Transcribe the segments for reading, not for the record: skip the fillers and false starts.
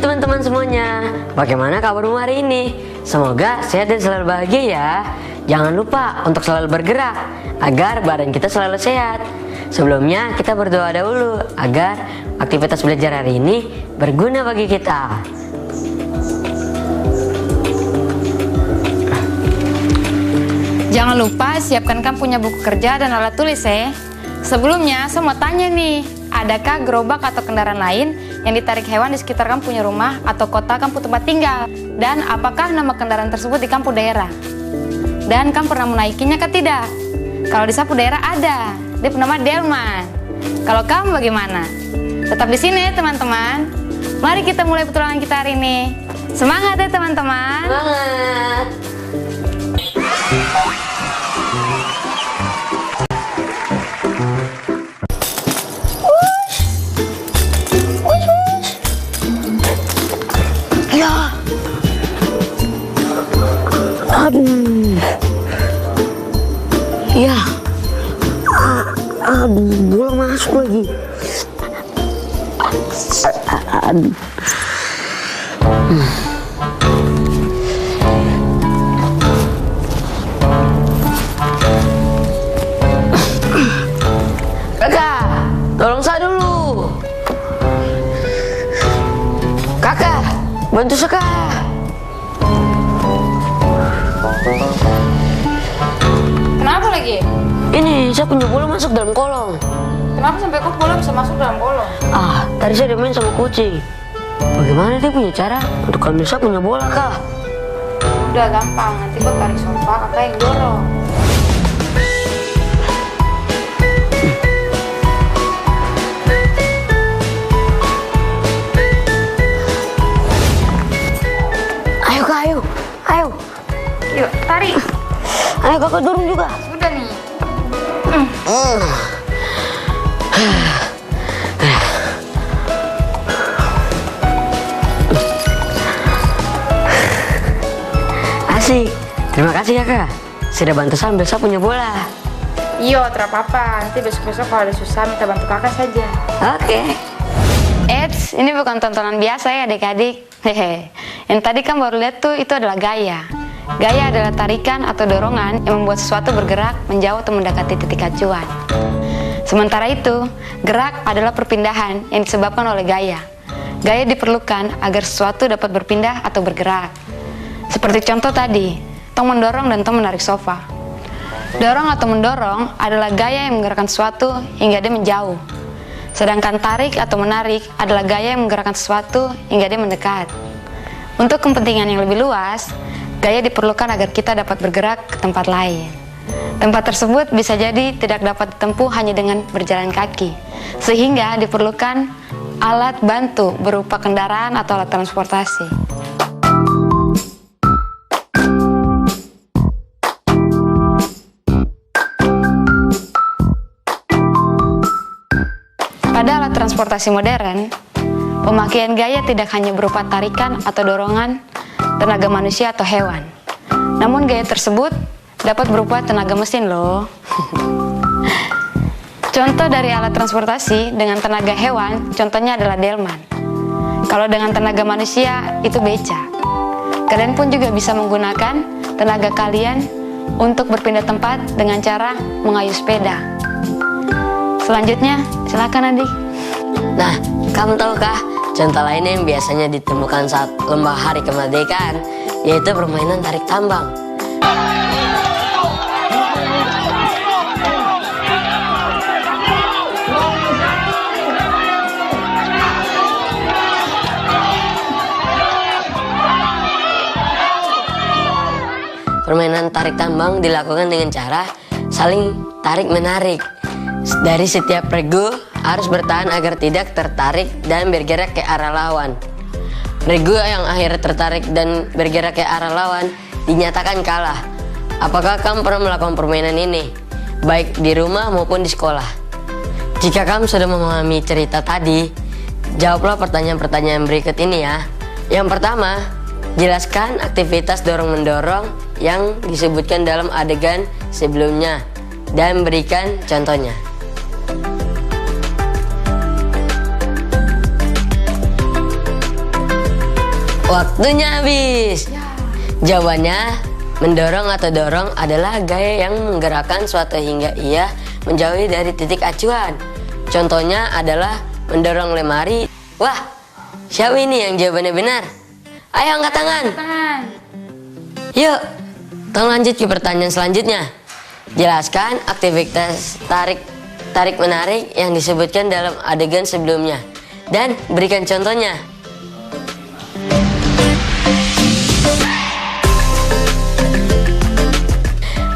teman-teman semuanya, bagaimana kabarmu hari ini? Semoga sehat dan selalu bahagia ya. Jangan lupa untuk selalu bergerak agar badan kita selalu sehat. Sebelumnya kita berdoa dahulu agar aktivitas belajar hari ini berguna bagi kita. Jangan lupa siapkan kamu punya buku kerja dan alat tulis ya. Sebelumnya saya mau tanya nih, adakah gerobak atau kendaraan lain yang ditarik hewan di sekitar kamu punya rumah atau kota kamu tempat tinggal? Dan apakah nama kendaraan tersebut di kampung daerah? Dan kamu pernah menaikinya atau tidak? Kalau di sapu daerah ada, dia bernama delman. Kalau kamu bagaimana? Tetap di sini ya teman-teman. Mari kita mulai petualangan kita hari ini. Semangat ya teman-teman. Semangat. Ya, aduh, ya, aduh, bola masuk lagi. Aduh. Kakak, tolong saya dulu. Kakak, bantu saya. Kenapa lagi? Ini saya punya bola masuk dalam kolong. Kenapa sampai kok bola bisa masuk dalam kolong? Tadi saya main sama kucing. Bagaimana dia punya cara untuk ambil saya punya bola, Kak? Udah gampang, nanti kok tarik sofa, kakak yang dorong. Ayo, Kak, ayo. Ayo. Yuk, tarik. Ayo, kakak dorong juga. Sudah nih. Asik. Terima kasih ya, Kak. Sudah bantu saya ambil saya punya bola. Iya, terapa-apa. Nanti besok-besok kalau ada susah minta bantu kakak saja. Oke. Eits, ini bukan tontonan biasa ya adik-adik. Hehe. Yang tadi kan baru lihat tuh, itu adalah gaya. Gaya adalah tarikan atau dorongan yang membuat sesuatu bergerak menjauh atau mendekati titik acuan. Sementara itu, gerak adalah perpindahan yang disebabkan oleh gaya. Gaya diperlukan agar sesuatu dapat berpindah atau bergerak. Seperti contoh tadi, tong mendorong dan tong menarik sofa. Dorong atau mendorong adalah gaya yang menggerakkan sesuatu hingga dia menjauh. Sedangkan tarik atau menarik adalah gaya yang menggerakkan sesuatu hingga dia mendekat. Untuk kepentingan yang lebih luas, gaya diperlukan agar kita dapat bergerak ke tempat lain. Tempat tersebut bisa jadi tidak dapat ditempuh hanya dengan berjalan kaki, sehingga diperlukan alat bantu berupa kendaraan atau alat transportasi. Pada alat transportasi modern, pemakaian gaya tidak hanya berupa tarikan atau dorongan tenaga manusia atau hewan. Namun gaya tersebut dapat berupa tenaga mesin loh. Contoh dari alat transportasi dengan tenaga hewan, contohnya adalah delman. Kalau dengan tenaga manusia, itu beca. Kalian pun juga bisa menggunakan tenaga kalian untuk berpindah tempat dengan cara mengayuh sepeda. Selanjutnya, silakan adik. Nah, kamu tahukah contoh lainnya yang biasanya ditemukan saat lomba hari kemerdekaan, yaitu permainan tarik tambang. berkembang dilakukan dengan cara saling tarik-menarik. Dari setiap regu harus bertahan agar tidak tertarik dan bergerak ke arah lawan. Regu yang akhirnya tertarik dan bergerak ke arah lawan dinyatakan kalah. Apakah kamu pernah melakukan permainan ini, baik di rumah maupun di sekolah? Jika kamu sudah memahami cerita tadi, jawablah pertanyaan-pertanyaan berikut ini ya. Yang pertama, jelaskan aktivitas dorong-mendorong yang disebutkan dalam adegan sebelumnya dan berikan contohnya. Waktunya habis. Jawabannya, mendorong atau dorong adalah gaya yang menggerakkan suatu hingga ia menjauhi dari titik acuan. Contohnya adalah mendorong lemari. Wah, siapa ini yang jawabannya benar? Ayo angkat tangan. Yuk, tolong lanjut ke pertanyaan selanjutnya. Jelaskan aktivitas tarik menarik yang disebutkan dalam adegan sebelumnya dan berikan contohnya.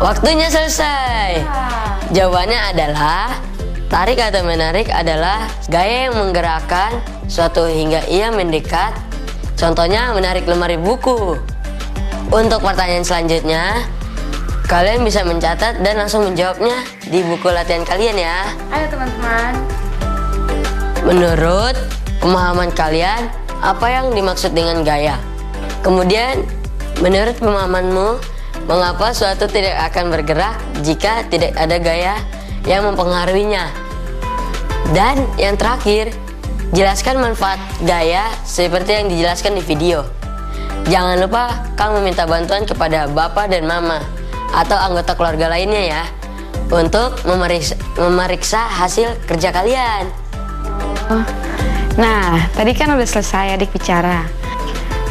Waktunya selesai. Jawabannya adalah tarik atau menarik adalah gaya yang menggerakkan suatu hingga ia mendekat. Contohnya menarik lemari buku. Untuk pertanyaan selanjutnya, kalian bisa mencatat dan langsung menjawabnya di buku latihan kalian ya. Ayo teman-teman. Menurut pemahaman kalian, apa yang dimaksud dengan gaya? Kemudian, menurut pemahamanmu, mengapa suatu tidak akan bergerak jika tidak ada gaya yang mempengaruhinya? Dan yang terakhir, jelaskan manfaat gaya seperti yang dijelaskan di video. Jangan lupa kamu meminta bantuan kepada bapak dan mama atau anggota keluarga lainnya ya, untuk memeriksa hasil kerja kalian. Nah, tadi kan udah selesai adik bicara.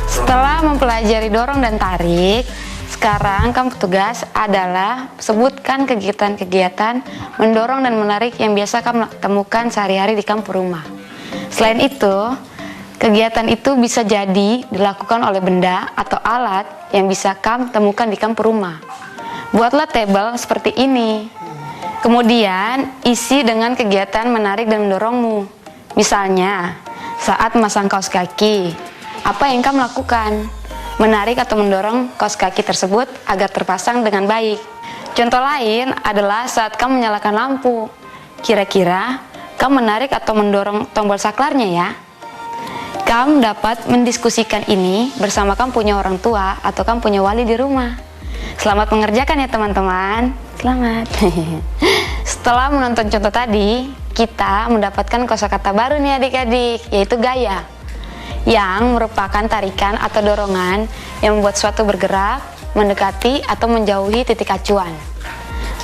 Setelah mempelajari dorong dan tarik, sekarang kamu tugas adalah sebutkan kegiatan-kegiatan mendorong dan menarik yang biasa kamu temukan sehari-hari di kamu rumah. Selain itu, kegiatan itu bisa jadi dilakukan oleh benda atau alat yang bisa kamu temukan di kamu rumah. Buatlah tabel seperti ini. Kemudian isi dengan kegiatan menarik dan mendorongmu. Misalnya, saat memasang kaos kaki, apa yang kamu lakukan? Menarik atau mendorong kaos kaki tersebut agar terpasang dengan baik. Contoh lain adalah saat kamu menyalakan lampu. Kira-kira kamu menarik atau mendorong tombol saklarnya ya? Kamu dapat mendiskusikan ini bersama kamu punya orang tua atau kamu punya wali di rumah. Selamat mengerjakan ya teman-teman. Selamat. Setelah menonton contoh tadi, kita mendapatkan kosakata baru nih adik-adik, yaitu gaya, yang merupakan tarikan atau dorongan yang membuat suatu bergerak, mendekati atau menjauhi titik acuan.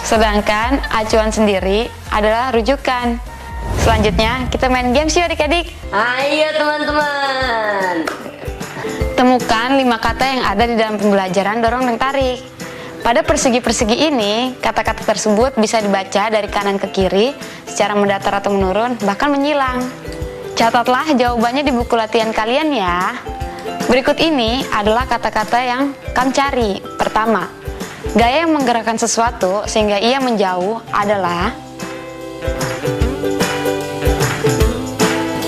Sedangkan acuan sendiri adalah rujukan. Selanjutnya kita main games yuk adik-adik. Ayo teman-teman. Temukan 5 kata yang ada di dalam pembelajaran dorong dan tarik. Pada persegi-persegi ini, kata-kata tersebut bisa dibaca dari kanan ke kiri secara mendatar atau menurun, bahkan menyilang. Catatlah jawabannya di buku latihan kalian ya. Berikut ini adalah kata-kata yang kamu cari. Pertama, gaya yang menggerakkan sesuatu sehingga ia menjauh adalah...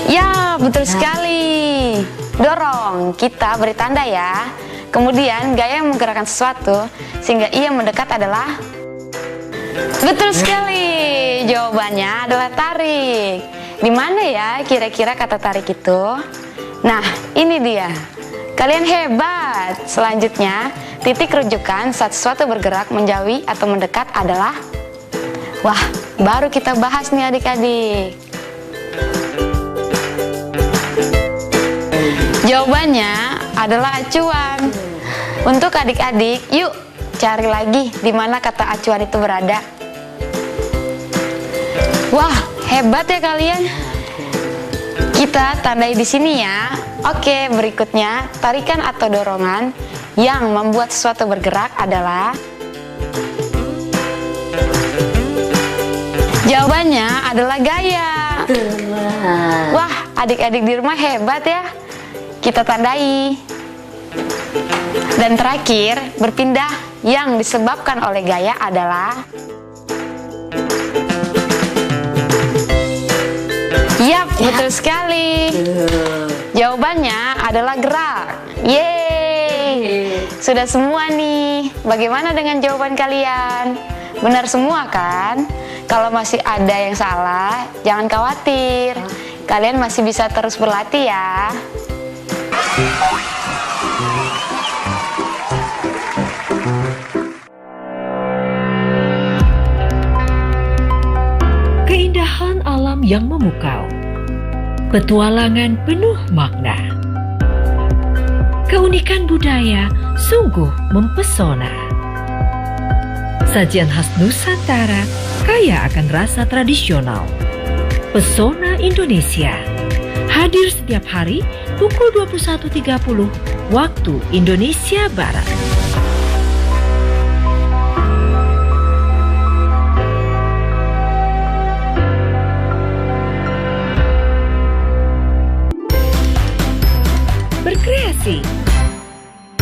Ya, betul sekali. Dorong, kita beri tanda ya. Kemudian gaya yang menggerakkan sesuatu sehingga ia mendekat adalah... Betul sekali. Jawabannya adalah tarik. Di mana ya kira-kira kata tarik itu? Nah, ini dia. Kalian hebat. Selanjutnya, titik rujukan saat sesuatu bergerak, menjauhi atau mendekat adalah... Wah, baru kita bahas nih adik-adik. Jawabannya adalah acuan. Untuk adik-adik, yuk cari lagi di mana kata acuan itu berada. Wah, hebat ya kalian. Kita tandai di sini ya. Oke, berikutnya tarikan atau dorongan yang membuat sesuatu bergerak adalah... Jawabannya adalah gaya. Wah, adik-adik di rumah hebat ya. Kita tandai. Dan terakhir, berpindah yang disebabkan oleh gaya adalah Yap, betul sekali. Jawabannya adalah gerak. Yeay. Sudah semua nih. Bagaimana dengan jawaban kalian? Benar semua kan? Kalau masih ada yang salah, jangan khawatir. Kalian masih bisa terus berlatih ya. Keindahan alam yang memukau, petualangan penuh makna, keunikan budaya sungguh mempesona. Sajian khas Nusantara kaya akan rasa tradisional. Pesona Indonesia hadir setiap hari pukul 21.30 waktu Indonesia Barat. Berkreasi,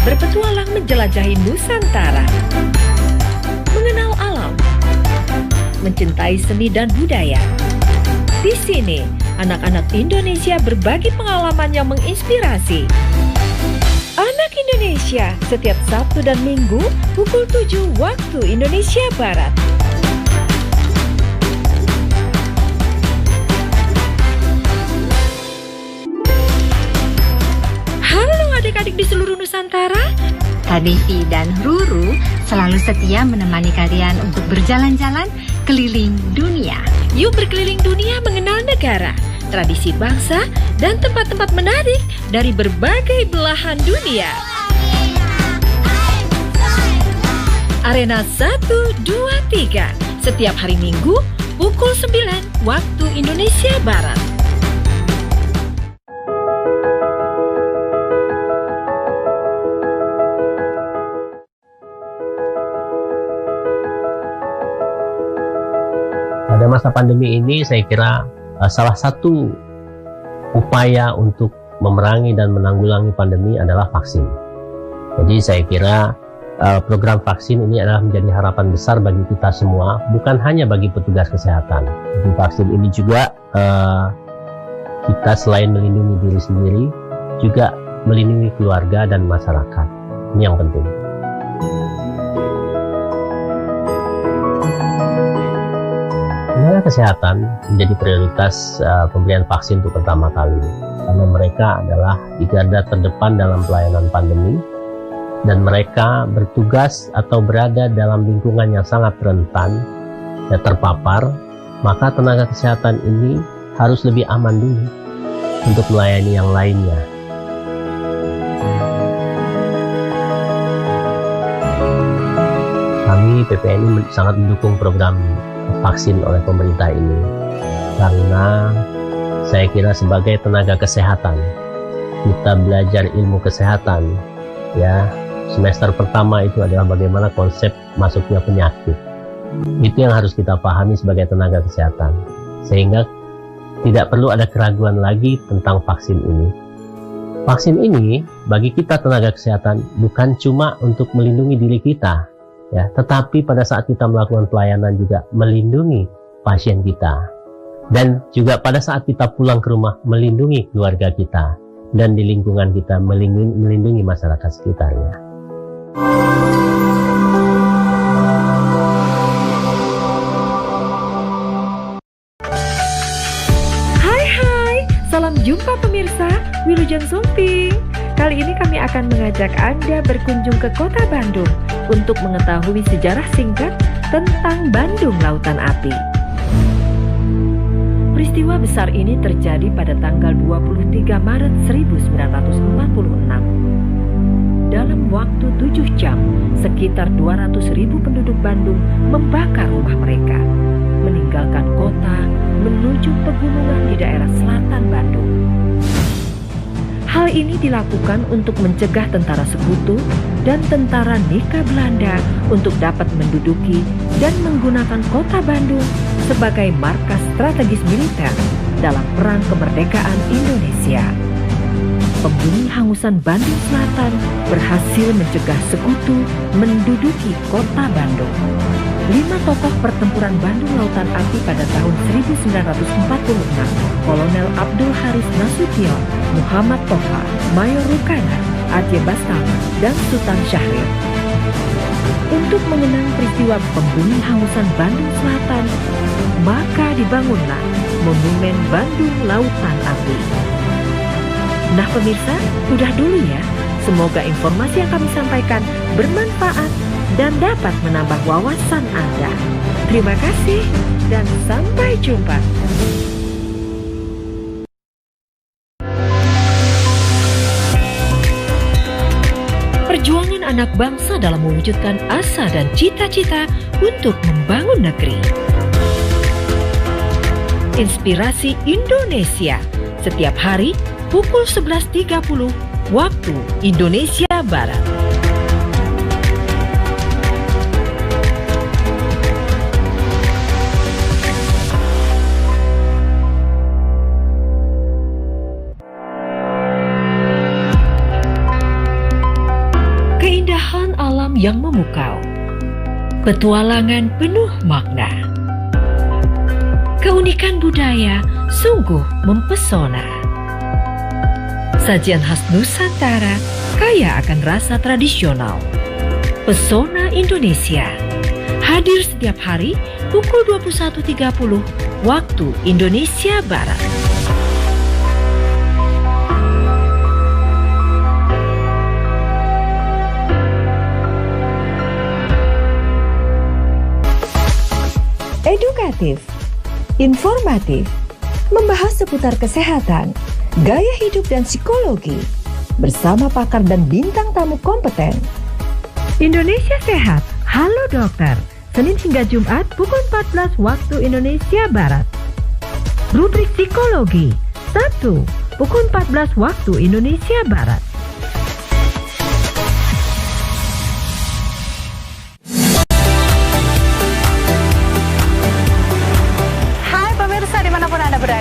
berpetualang menjelajahi Nusantara, mengenal alam, mencintai seni dan budaya. Di sini, anak-anak Indonesia berbagi pengalaman yang menginspirasi. Anak Indonesia setiap Sabtu dan Minggu pukul 7 waktu Indonesia Barat. Adik-adik di seluruh Nusantara, Kak Devi dan Ruru selalu setia menemani kalian untuk berjalan-jalan keliling dunia. Yuk berkeliling dunia mengenal negara, tradisi bangsa, dan tempat-tempat menarik dari berbagai belahan dunia. Arena 1, 2, 3 setiap hari Minggu pukul 9 waktu Indonesia Barat. Pada masa pandemi ini saya kira salah satu upaya untuk memerangi dan menanggulangi pandemi adalah vaksin. Jadi saya kira program vaksin ini adalah menjadi harapan besar bagi kita semua, bukan hanya bagi petugas kesehatan. Jadi vaksin ini juga kita selain melindungi diri sendiri, juga melindungi keluarga dan masyarakat. Ini yang penting. Tenaga kesehatan menjadi prioritas pemberian vaksin untuk pertama kali, karena mereka adalah di garda terdepan dalam pelayanan pandemi, dan mereka bertugas atau berada dalam lingkungan yang sangat rentan dan terpapar. Maka tenaga kesehatan ini harus lebih aman dulu untuk melayani yang lainnya. Kami PPNI sangat mendukung program vaksin oleh pemerintah ini, karena saya kira sebagai tenaga kesehatan kita belajar ilmu kesehatan ya. Semester pertama itu adalah bagaimana konsep masuknya penyakit. Itu yang harus kita pahami sebagai tenaga kesehatan, sehingga tidak perlu ada keraguan lagi tentang vaksin ini. Vaksin ini bagi kita tenaga kesehatan bukan cuma untuk melindungi diri kita ya, tetapi pada saat kita melakukan pelayanan juga melindungi pasien kita, dan juga pada saat kita pulang ke rumah melindungi keluarga kita, dan di lingkungan kita melindungi masyarakat sekitarnya. Hai, salam jumpa pemirsa, Wilujeng Sumping. Kali ini kami akan mengajak Anda berkunjung ke kota Bandung untuk mengetahui sejarah singkat tentang Bandung Lautan Api. Peristiwa besar ini terjadi pada tanggal 23 Maret 1946. Dalam waktu 7 jam, sekitar 200.000 penduduk Bandung membakar rumah mereka, meninggalkan kota menuju pegunungan di daerah selatan Bandung. Hal ini dilakukan untuk mencegah tentara sekutu dan tentara Nika Belanda untuk dapat menduduki dan menggunakan kota Bandung sebagai markas strategis militer dalam Perang Kemerdekaan Indonesia. pembumi hangusan Bandung Selatan berhasil mencegah sekutu menduduki kota Bandung. 5 tokoh pertempuran Bandung Lautan Api pada tahun 1946, Kolonel Abdul Haris Nasution, Muhammad Toha, Mayor Rukana, Aceh Bastama, dan Sultan Syahrir. Untuk mengenang peristiwa pembumi hangusan Bandung Selatan, maka dibangunlah Monumen Bandung Lautan Api. Nah pemirsa, udah dulu ya. Semoga informasi yang kami sampaikan bermanfaat dan dapat menambah wawasan Anda. Terima kasih dan sampai jumpa. Perjuangan anak bangsa dalam mewujudkan asa dan cita-cita untuk membangun negeri. Inspirasi Indonesia setiap hari pukul 11.30 waktu Indonesia Barat. Keindahan alam yang memukau, petualangan penuh makna, keunikan budaya sungguh mempesona. Sajian khas Nusantara kaya akan rasa tradisional. Pesona Indonesia hadir setiap hari pukul 21.30 waktu Indonesia Barat. Edukatif, informatif, membahas seputar kesehatan, gaya hidup dan psikologi, bersama pakar dan bintang tamu kompeten. Indonesia Sehat, Halo Dokter, Senin hingga Jumat pukul 14 waktu Indonesia Barat. Rubrik Psikologi, Sabtu, pukul 14 waktu Indonesia Barat.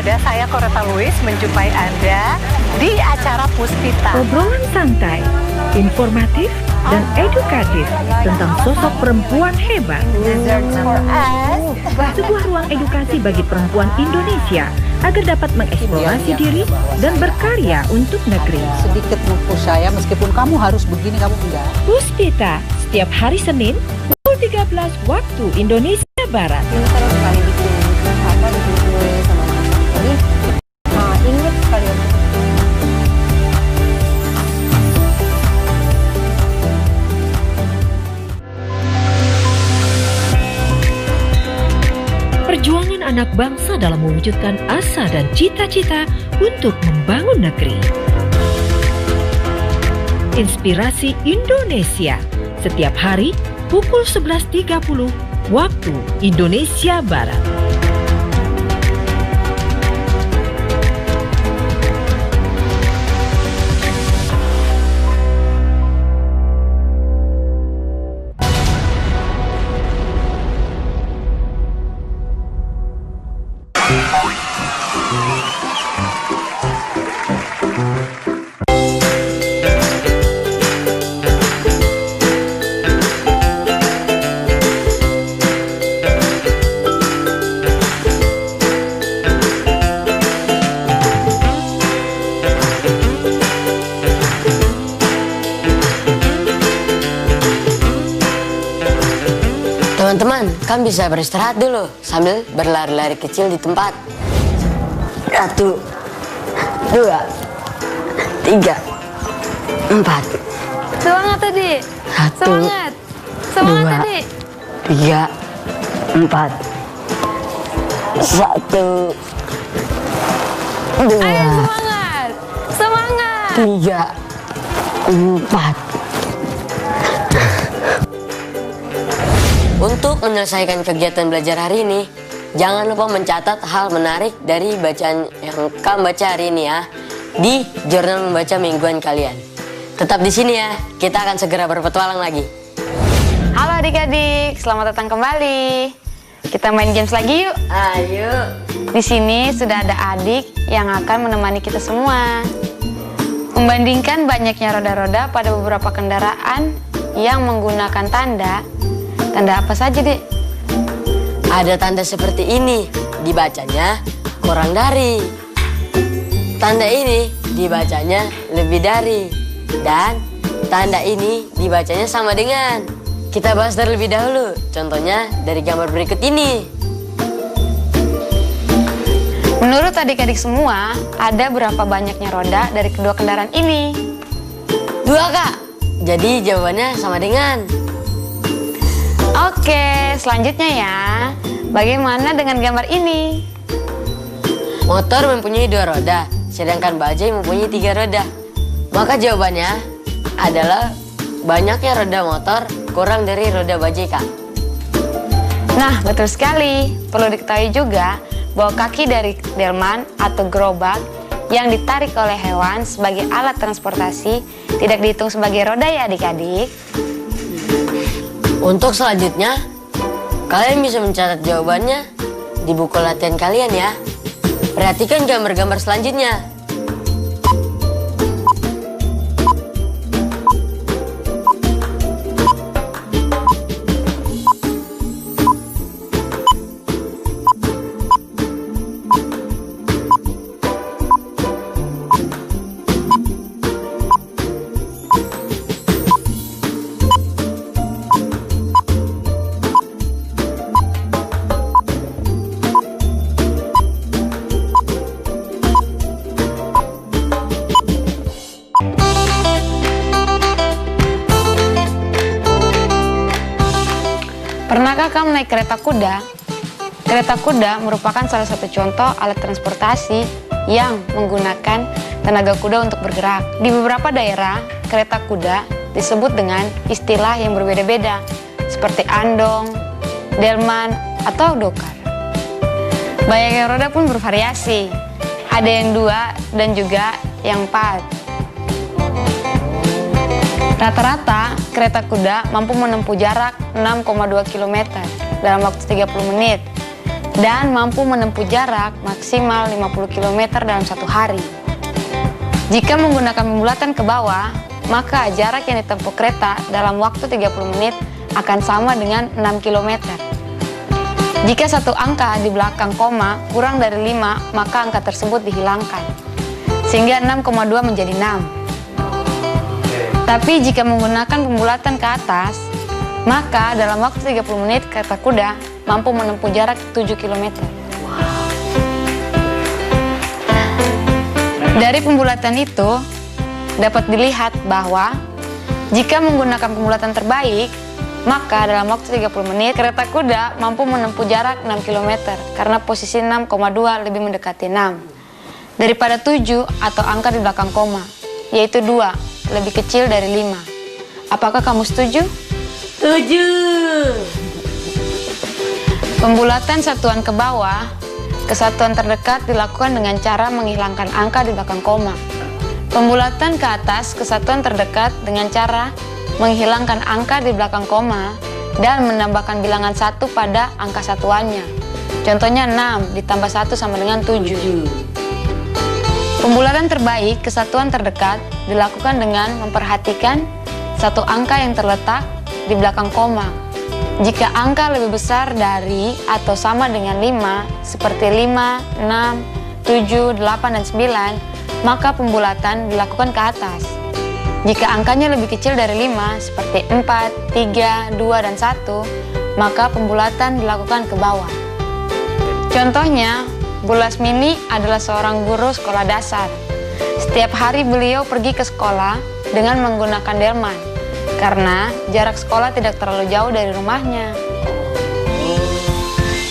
Saya Koreta Luis menjumpai Anda di acara Puspita. Obrolan santai, informatif, dan edukatif tentang sosok perempuan hebat. Sebuah ruang edukasi bagi perempuan Indonesia agar dapat mengeksplorasi diri dan berkarya untuk negeri. Sedikit mempus saya, meskipun kamu harus begini, kamu enggak. Puspita, setiap hari Senin, pukul 13 waktu Indonesia Barat. Ini saya sekali bikin gue sama jadi inget sekali. Perjuangan anak bangsa dalam mewujudkan asa dan cita-cita untuk membangun negeri. Inspirasi Indonesia setiap hari pukul 11.30 waktu Indonesia Barat. Teman-teman, kan bisa beristirahat dulu sambil berlari-lari kecil di tempat. 1, 2, 3, 4. Semangat tadi. 1, Semangat. Semangat 2, tadi. 3, 4. 1, 2, Ayo semangat. Semangat. 3, 4. Untuk menyelesaikan kegiatan belajar hari ini, jangan lupa mencatat hal menarik dari bacaan yang kamu baca hari ini ya di jurnal membaca mingguan kalian. Tetap di sini ya, kita akan segera berpetualang lagi. Halo adik-adik, selamat datang kembali. Kita main games lagi yuk. Ayo. Di sini sudah ada adik yang akan menemani kita semua. Membandingkan banyaknya roda-roda pada beberapa kendaraan yang menggunakan tanda apa saja, Dek? Ada tanda seperti ini, dibacanya kurang dari. Tanda ini dibacanya lebih dari. Dan tanda ini dibacanya sama dengan. Kita bahas terlebih dahulu, contohnya dari gambar berikut ini. Menurut adik-adik semua, ada berapa banyaknya roda dari kedua kendaraan ini? 2, Kak. Jadi jawabannya sama dengan. Oke, selanjutnya ya. Bagaimana dengan gambar ini? Motor mempunyai 2 roda, sedangkan bajai mempunyai 3 roda. Maka jawabannya adalah banyaknya roda motor kurang dari roda bajai, Kak. Nah, betul sekali. Perlu diketahui juga bahwa kaki dari delman atau gerobak yang ditarik oleh hewan sebagai alat transportasi tidak dihitung sebagai roda ya adik-adik. Untuk selanjutnya, kalian bisa mencatat jawabannya di buku latihan kalian ya. Perhatikan gambar-gambar selanjutnya. Pernahkah kamu naik kereta kuda? Kereta kuda merupakan salah satu contoh alat transportasi yang menggunakan tenaga kuda untuk bergerak. Di beberapa daerah, kereta kuda disebut dengan istilah yang berbeda-beda, seperti andong, delman, atau dokar. Banyaknya roda pun bervariasi, ada yang 2 dan juga yang 4. Rata-rata, kereta kuda mampu menempuh jarak 6,2 km dalam waktu 30 menit dan mampu menempuh jarak maksimal 50 km dalam 1 hari. Jika menggunakan pembulatan ke bawah, maka jarak yang ditempuh kereta dalam waktu 30 menit akan sama dengan 6 km. Jika satu angka di belakang koma kurang dari 5, maka angka tersebut dihilangkan, sehingga 6,2 menjadi 6. Tapi jika menggunakan pembulatan ke atas, maka dalam waktu 30 menit kereta kuda mampu menempuh jarak 7 km. Dari pembulatan itu dapat dilihat bahwa jika menggunakan pembulatan terbaik, maka dalam waktu 30 menit kereta kuda mampu menempuh jarak 6 km karena posisi 6,2 lebih mendekati 6 daripada 7 atau angka di belakang koma, yaitu 2 lebih kecil dari 5. Apakah kamu setuju? Setuju. Pembulatan satuan ke bawah, ke satuan terdekat dilakukan dengan cara menghilangkan angka di belakang koma. Pembulatan ke atas ke satuan terdekat dengan cara menghilangkan angka di belakang koma dan menambahkan bilangan 1 pada angka satuannya. Contohnya 6 ditambah 1 sama dengan 7. Pembulatan terbaik ke satuan terdekat dilakukan dengan memperhatikan satu angka yang terletak di belakang koma. Jika angka lebih besar dari atau sama dengan 5, seperti 5, 6, 7, 8, dan 9, maka pembulatan dilakukan ke atas. Jika angkanya lebih kecil dari 5, seperti 4, 3, 2, dan 1, maka pembulatan dilakukan ke bawah. Contohnya, Bu Lasmini adalah seorang guru sekolah dasar. Setiap hari beliau pergi ke sekolah dengan menggunakan delman, karena jarak sekolah tidak terlalu jauh dari rumahnya.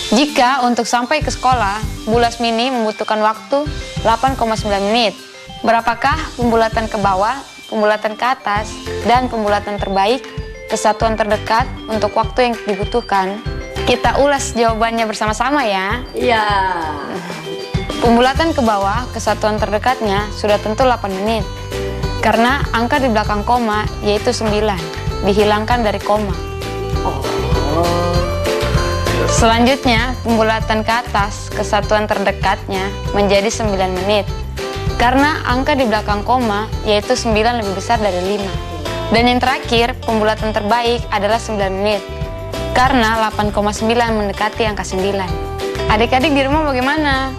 Jika untuk sampai ke sekolah, Bu Lasmini membutuhkan waktu 8,9 menit. Berapakah pembulatan ke bawah, pembulatan ke atas, dan pembulatan terbaik ke satuan terdekat untuk waktu yang dibutuhkan? Kita ulas jawabannya bersama-sama ya. Iya. Pembulatan ke bawah ke satuan terdekatnya sudah tentu 8 menit. Karena angka di belakang koma yaitu 9, dihilangkan dari koma. Selanjutnya, pembulatan ke atas ke satuan terdekatnya menjadi 9 menit. Karena angka di belakang koma yaitu 9 lebih besar dari 5. Dan yang terakhir, pembulatan terbaik adalah 9 menit. Karena 8,9 mendekati angka 9. Adik-adik di rumah bagaimana?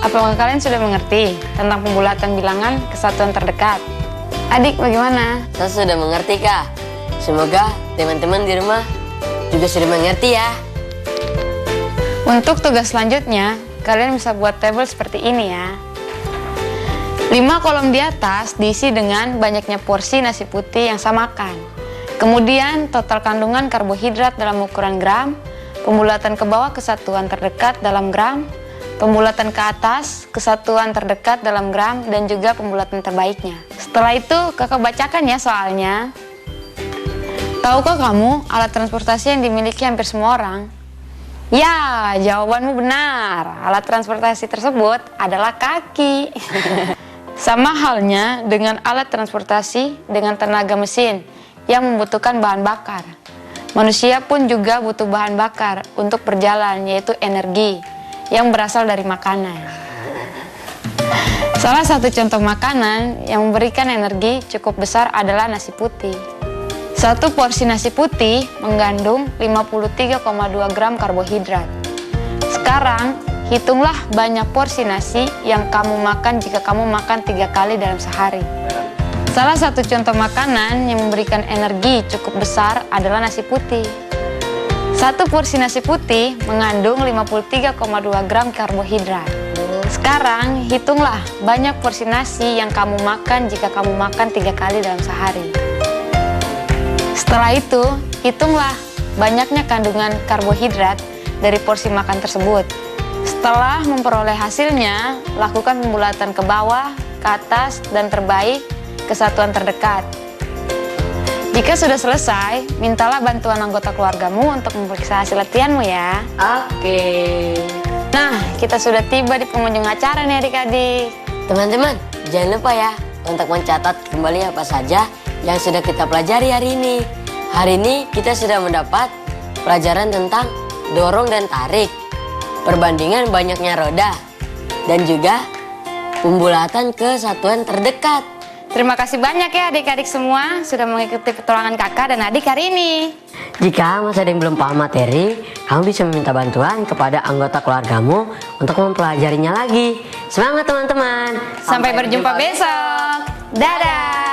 Apakah kalian sudah mengerti tentang pembulatan bilangan kesatuan terdekat? Adik bagaimana? Saya sudah mengerti, Kak. Semoga teman-teman di rumah juga sudah mengerti ya. Untuk tugas selanjutnya, kalian bisa buat tabel seperti ini ya. 5 kolom di atas diisi dengan banyaknya porsi nasi putih yang saya makan. Kemudian total kandungan karbohidrat dalam ukuran gram, pembulatan ke bawah kesatuan terdekat dalam gram, pembulatan ke atas kesatuan terdekat dalam gram, dan juga pembulatan terbaiknya. Setelah itu kakak bacakan ya soalnya. Tahukah kamu alat transportasi yang dimiliki hampir semua orang? Ya, jawabanmu benar. Alat transportasi tersebut adalah kaki. Sama halnya dengan alat transportasi dengan tenaga mesin yang membutuhkan bahan bakar. Manusia pun juga butuh bahan bakar untuk berjalan, yaitu energi yang berasal dari makanan. Salah satu contoh makanan yang memberikan energi cukup besar adalah nasi putih. Satu porsi nasi putih mengandung 53,2 gram karbohidrat. Sekarang, hitunglah banyak porsi nasi yang kamu makan jika kamu makan 3 kali dalam sehari. Salah satu contoh makanan yang memberikan energi cukup besar adalah nasi putih. Satu porsi nasi putih mengandung 53,2 gram karbohidrat. Sekarang, hitunglah banyak porsi nasi yang kamu makan jika kamu makan 3 kali dalam sehari. Setelah itu, hitunglah banyaknya kandungan karbohidrat dari porsi makan tersebut. Setelah memperoleh hasilnya, lakukan pembulatan ke bawah, ke atas, dan terbaik kesatuan terdekat. Jika sudah selesai, mintalah bantuan anggota keluargamu untuk memeriksa hasil latihanmu ya. Oke. Nah, kita sudah tiba di penghujung acara nih adik-adik. Teman-teman, jangan lupa ya untuk mencatat kembali apa saja yang sudah kita pelajari hari ini. Hari ini kita sudah mendapat pelajaran tentang dorong dan tarik, perbandingan banyaknya roda, dan juga pembulatan ke satuan terdekat. Terima kasih banyak ya adik-adik semua sudah mengikuti petualangan kakak dan adik hari ini. Jika masih ada yang belum paham materi, kamu bisa meminta bantuan kepada anggota keluargamu untuk mempelajarinya lagi. Semangat teman-teman. Sampai berjumpa besok. Dadah.